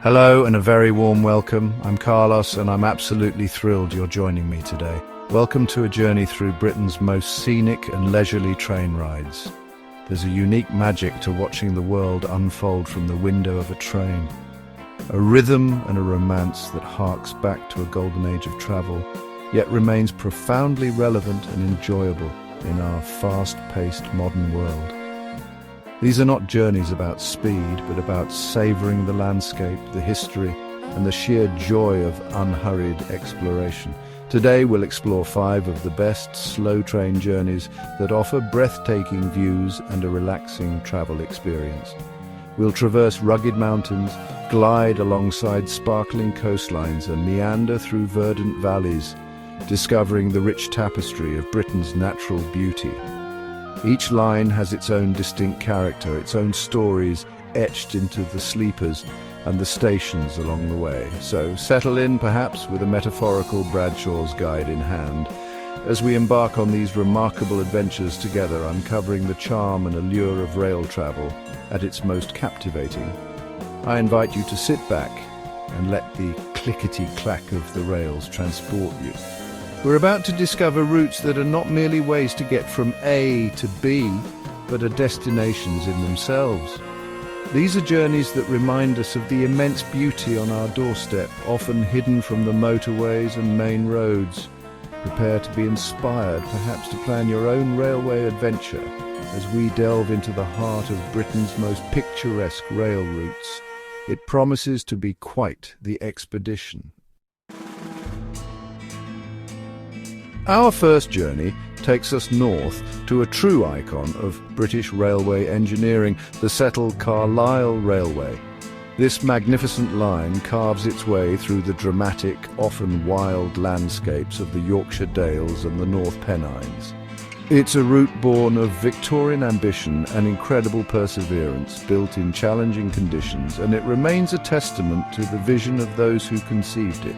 Hello and a very warm welcome. I'm Carlos and I'm absolutely thrilled you're joining me today. Welcome to a journey through Britain's most scenic and leisurely train rides. There's a unique magic to watching the world unfold from the window of a train. A rhythm and a romance that harks back to a golden age of travel, yet remains profoundly relevant and enjoyable in our fast-paced modern world. These are not journeys about speed, but about savouring the landscape, the history, and the sheer joy of unhurried exploration. Today we'll explore 5 of the best slow train journeys that offer breathtaking views and a relaxing travel experience. We'll traverse rugged mountains, glide alongside sparkling coastlines, and meander through verdant valleys, discovering the rich tapestry of Britain's natural beauty. Each line has its own distinct character, its own stories etched into the sleepers and the stations along the way. So settle in, perhaps, with a metaphorical Bradshaw's Guide in hand, as we embark on these remarkable adventures together, uncovering the charm and allure of rail travel at its most captivating. I invite you to sit back and let the clickety-clack of the rails transport you. We're about to discover routes that are not merely ways to get from A to B, but are destinations in themselves. These are journeys that remind us of the immense beauty on our doorstep, often hidden from the motorways and main roads. Prepare to be inspired, perhaps to plan your own railway adventure, as we delve into the heart of Britain's most picturesque rail routes. It promises to be quite the expedition. Our first journey takes us north to a true icon of British railway engineering, the settled Carlisle Railway. This magnificent line carves its way through the dramatic, often wild landscapes of the Yorkshire Dales and the North Pennines. It's a route born of Victorian ambition and incredible perseverance, built in challenging conditions, and it remains a testament to the vision of those who conceived it.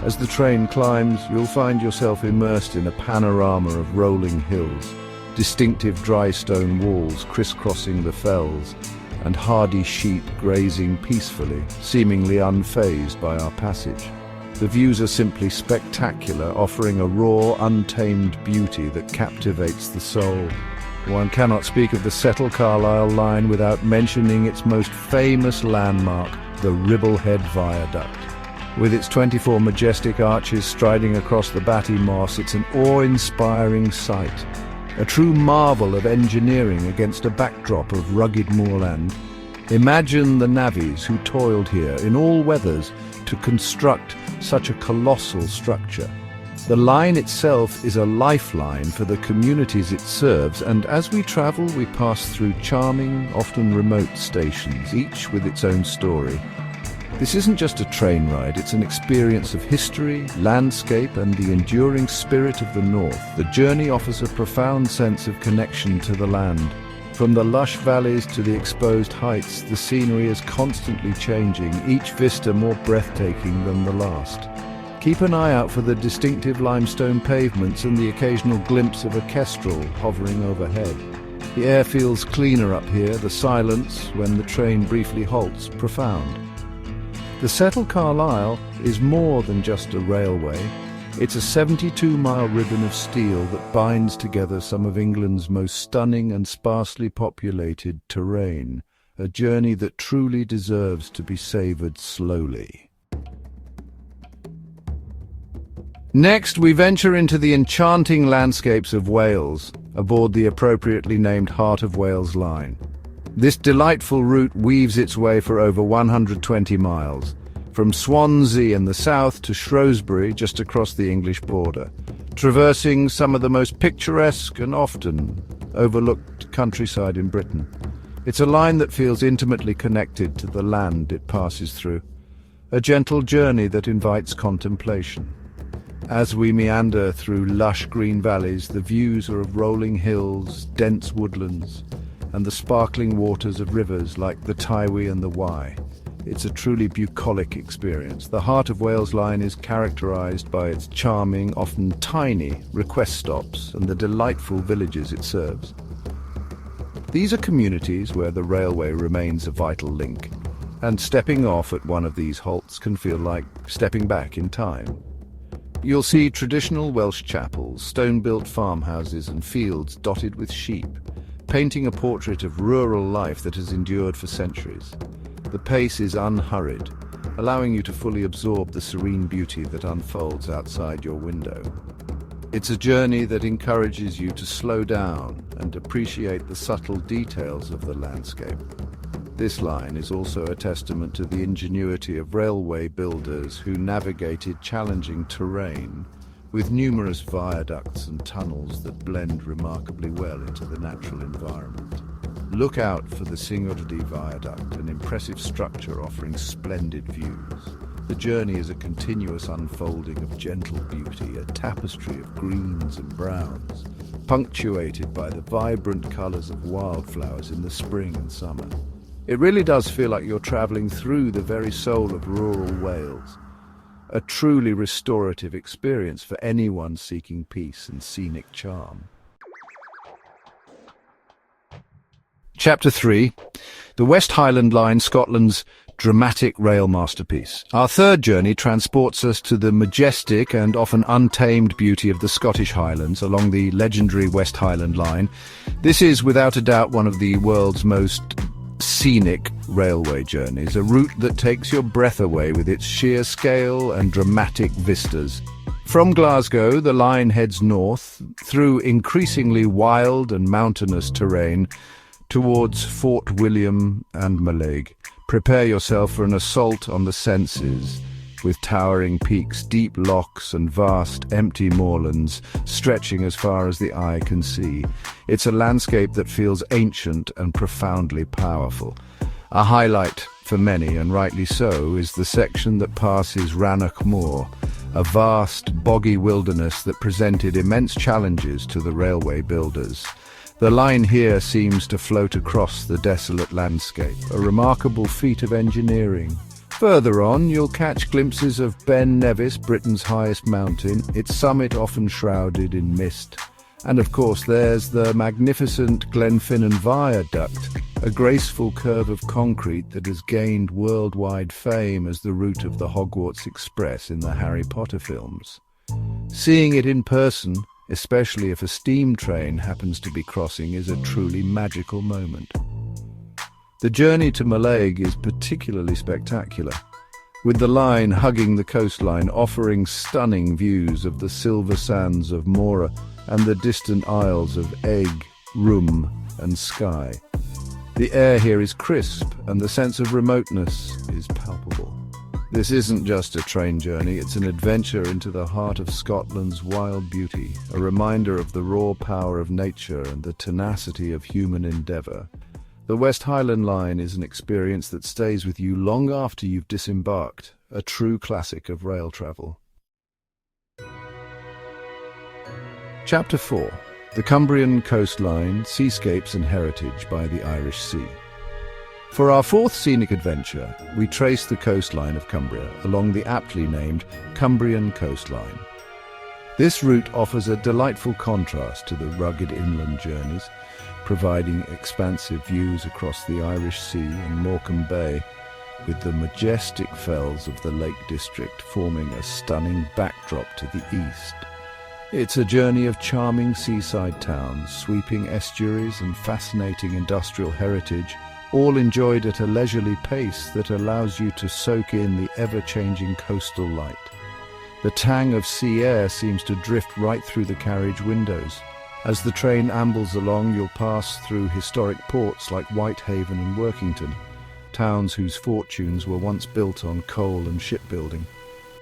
As the train climbs, you'll find yourself immersed in a panorama of rolling hills, distinctive dry stone walls crisscrossing the fells, and hardy sheep grazing peacefully, seemingly unfazed by our passage. The views are simply spectacular, offering a raw, untamed beauty that captivates the soul. One cannot speak of the settled Carlisle line without mentioning its most famous landmark, the Ribblehead Viaduct. With its 24 majestic arches striding across the Batty Moss, it's an awe-inspiring sight. A true marvel of engineering against a backdrop of rugged moorland. Imagine the navvies who toiled here in all weathers to construct such a colossal structure. The line itself is a lifeline for the communities it serves, and as we travel, we pass through charming, often remote stations, each with its own story. This isn't just a train ride, it's an experience of history, landscape, and the enduring spirit of the North. The journey offers a profound sense of connection to the land. From the lush valleys to the exposed heights, the scenery is constantly changing, each vista more breathtaking than the last. Keep an eye out for the distinctive limestone pavements and the occasional glimpse of a kestrel hovering overhead. The air feels cleaner up here, the silence, when the train briefly halts, profound. The settled Carlisle is more than just a railway. It's a 72-mile ribbon of steel that binds together some of England's most stunning and sparsely populated terrain, a journey that truly deserves to be savoured slowly. Next, we venture into the enchanting landscapes of Wales, aboard the appropriately named Heart of Wales line. This delightful route weaves its way for over 120 miles, from Swansea in the south to Shrewsbury just across the English border, traversing some of the most picturesque and often overlooked countryside in Britain. It's a line that feels intimately connected to the land it passes through, a gentle journey that invites contemplation. As we meander through lush green valleys, the views are of rolling hills, dense woodlands, and the sparkling waters of rivers like the Tywey and the Wye. It's a truly bucolic experience. The Heart of Wales line is characterised by its charming, often tiny, request stops and the delightful villages it serves. These are communities where the railway remains a vital link. and stepping off at one of these halts can feel like stepping back in time. You'll see traditional Welsh chapels, stone-built farmhouses and fields dotted with sheep, painting a portrait of rural life that has endured for centuries. The pace is unhurried, allowing you to fully absorb the serene beauty that unfolds outside your window. It's a journey that encourages you to slow down and appreciate the subtle details of the landscape. This line is also a testament to the ingenuity of railway builders who navigated challenging terrain with numerous viaducts and tunnels that blend remarkably well into the natural environment. Look out for the Seascapes Viaduct, an impressive structure offering splendid views. The journey is a continuous unfolding of gentle beauty, a tapestry of greens and browns, punctuated by the vibrant colours of wildflowers in the spring and summer. It really does feel like you're travelling through the very soul of rural Wales, a truly restorative experience for anyone seeking peace and scenic charm. Chapter 3. The West Highland Line, Scotland's dramatic rail masterpiece. Our third journey transports us to the majestic and often untamed beauty of the Scottish Highlands along the legendary West Highland Line. This is without a doubt one of the world's most scenic railway journeys, a route that takes your breath away with its sheer scale and dramatic vistas. From Glasgow, the line heads north through increasingly wild and mountainous terrain towards Fort William and Mallaig. Prepare yourself for an assault on the senses, with towering peaks, deep lochs and vast, empty moorlands stretching as far as the eye can see. It's a landscape that feels ancient and profoundly powerful. A highlight for many, and rightly so, is the section that passes Rannoch Moor, a vast, boggy wilderness that presented immense challenges to the railway builders. The line here seems to float across the desolate landscape, a remarkable feat of engineering. Further on, you'll catch glimpses of Ben Nevis, Britain's highest mountain, its summit often shrouded in mist. And of course there's the magnificent Glenfinnan Viaduct, a graceful curve of concrete that has gained worldwide fame as the route of the Hogwarts Express in the Harry Potter films. Seeing it in person, especially if a steam train happens to be crossing, is a truly magical moment. The journey to Mallaig is particularly spectacular, with the line hugging the coastline, offering stunning views of the silver sands of Moura and the distant isles of Eigg, Rum and Skye. The air here is crisp and the sense of remoteness is palpable. This isn't just a train journey, it's an adventure into the heart of Scotland's wild beauty, a reminder of the raw power of nature and the tenacity of human endeavour. The West Highland Line is an experience that stays with you long after you've disembarked, a true classic of rail travel. Chapter 4. The Cumbrian Coastline, Seascapes and Heritage by the Irish Sea. For our fourth scenic adventure, we trace the coastline of Cumbria along the aptly named Cumbrian Coastline. This route offers a delightful contrast to the rugged inland journeys, providing expansive views across the Irish Sea and Morecambe Bay, with the majestic fells of the Lake District forming a stunning backdrop to the east. It's a journey of charming seaside towns, sweeping estuaries and fascinating industrial heritage, all enjoyed at a leisurely pace that allows you to soak in the ever-changing coastal light. The tang of sea air seems to drift right through the carriage windows. As the train ambles along, you'll pass through historic ports like Whitehaven and Workington, towns whose fortunes were once built on coal and shipbuilding.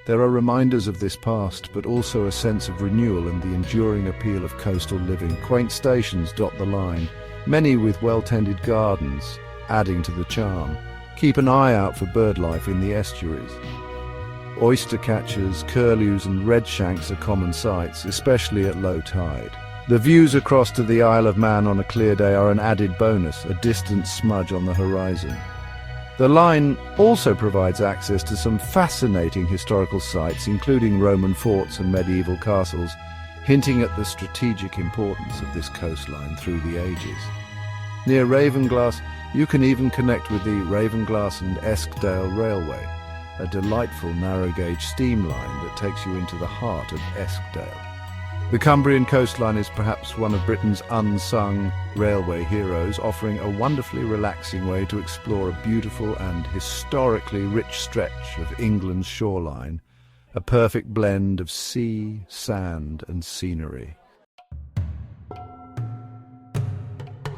There are reminders of this past, but also a sense of renewal and the enduring appeal of coastal living. Quaint stations dot the line, many with well-tended gardens, adding to the charm. Keep an eye out for bird life in the estuaries. Oyster catchers, curlews and redshanks are common sights, especially at low tide. The views across to the Isle of Man on a clear day are an added bonus, a distant smudge on the horizon. The line also provides access to some fascinating historical sites, including Roman forts and medieval castles, hinting at the strategic importance of this coastline through the ages. Near Ravenglass, You can even connect with the Ravenglass and Eskdale Railway, a delightful narrow-gauge steam line that takes you into the heart of Eskdale. The Cumbrian coastline is perhaps one of Britain's unsung railway heroes, offering a wonderfully relaxing way to explore a beautiful and historically rich stretch of England's shoreline, a perfect blend of sea, sand and scenery.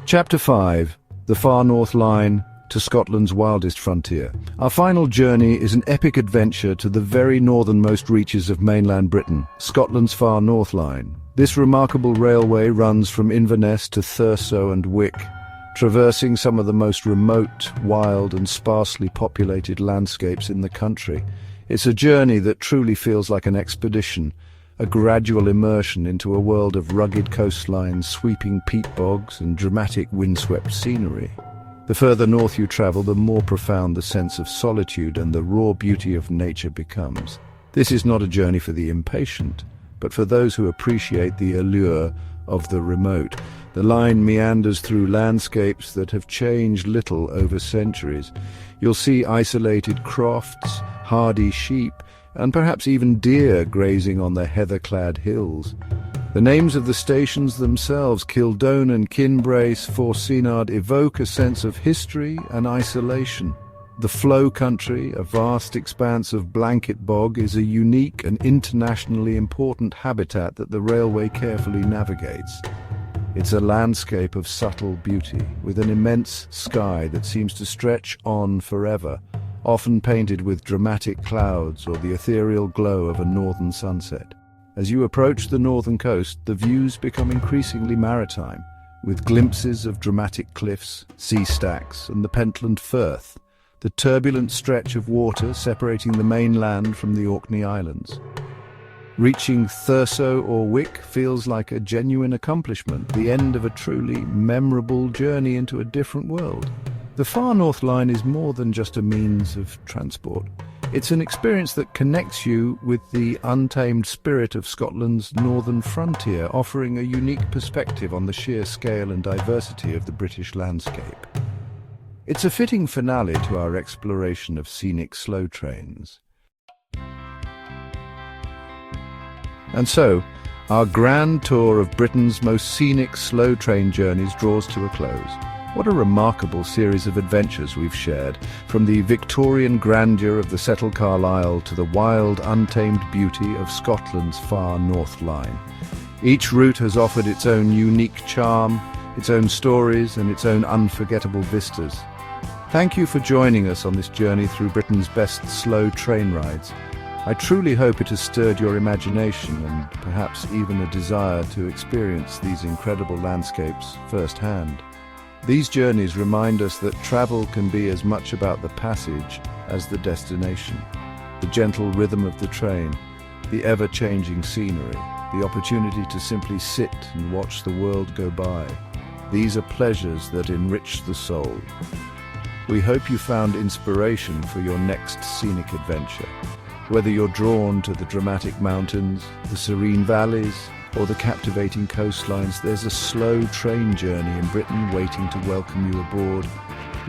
Chapter 5. The Far North Line to Scotland's wildest frontier. Our final journey is an epic adventure to the very northernmost reaches of mainland Britain, Scotland's Far North Line. This remarkable railway runs from Inverness to Thurso and Wick, traversing some of the most remote, wild and sparsely populated landscapes in the country. It's a journey that truly feels like an expedition, a gradual immersion into a world of rugged coastlines, sweeping peat bogs and dramatic windswept scenery. The further north you travel, the more profound the sense of solitude and the raw beauty of nature becomes. This is not a journey for the impatient, but for those who appreciate the allure of the remote. The line meanders through landscapes that have changed little over centuries. You'll see isolated crofts, hardy sheep, and perhaps even deer grazing on the heather-clad hills. The names of the stations themselves, Kildone and Kinbrace, Forcenard, evoke a sense of history and isolation. The Flow Country, a vast expanse of blanket bog, is a unique and internationally important habitat that the railway carefully navigates. It's a landscape of subtle beauty, with an immense sky that seems to stretch on forever, often painted with dramatic clouds or the ethereal glow of a northern sunset. As you approach the northern coast, the views become increasingly maritime, with glimpses of dramatic cliffs, sea stacks, and the Pentland Firth, the turbulent stretch of water separating the mainland from the Orkney Islands. Reaching Thurso or Wick feels like a genuine accomplishment, the end of a truly memorable journey into a different world. The Far North Line is more than just a means of transport. It's an experience that connects you with the untamed spirit of Scotland's northern frontier, offering a unique perspective on the sheer scale and diversity of the British landscape. It's a fitting finale to our exploration of scenic slow trains. And so, our grand tour of Britain's most scenic slow train journeys draws to a close. What a remarkable series of adventures we've shared, from the Victorian grandeur of the settled Carlisle to the wild, untamed beauty of Scotland's Far North Line. Each route has offered its own unique charm, its own stories, and its own unforgettable vistas. Thank you for joining us on this journey through Britain's best slow train rides. I truly hope it has stirred your imagination and perhaps even a desire to experience these incredible landscapes firsthand. These journeys remind us that travel can be as much about the passage as the destination. The gentle rhythm of the train, the ever-changing scenery, the opportunity to simply sit and watch the world go by. These are pleasures that enrich the soul. We hope you found inspiration for your next scenic adventure. Whether you're drawn to the dramatic mountains, the serene valleys, or the captivating coastlines, there's a slow train journey in Britain waiting to welcome you aboard,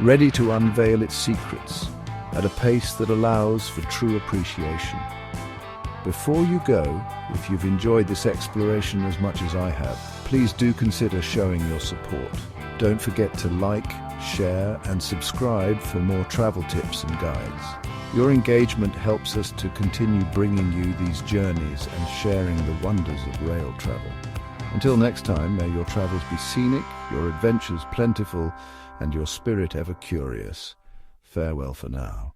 ready to unveil its secrets at a pace that allows for true appreciation. Before you go, if you've enjoyed this exploration as much as I have, please do consider showing your support. Don't forget to like, share, and subscribe for more travel tips and guides. Your engagement helps us to continue bringing you these journeys and sharing the wonders of rail travel. Until next time, may your travels be scenic, your adventures plentiful, and your spirit ever curious. Farewell for now.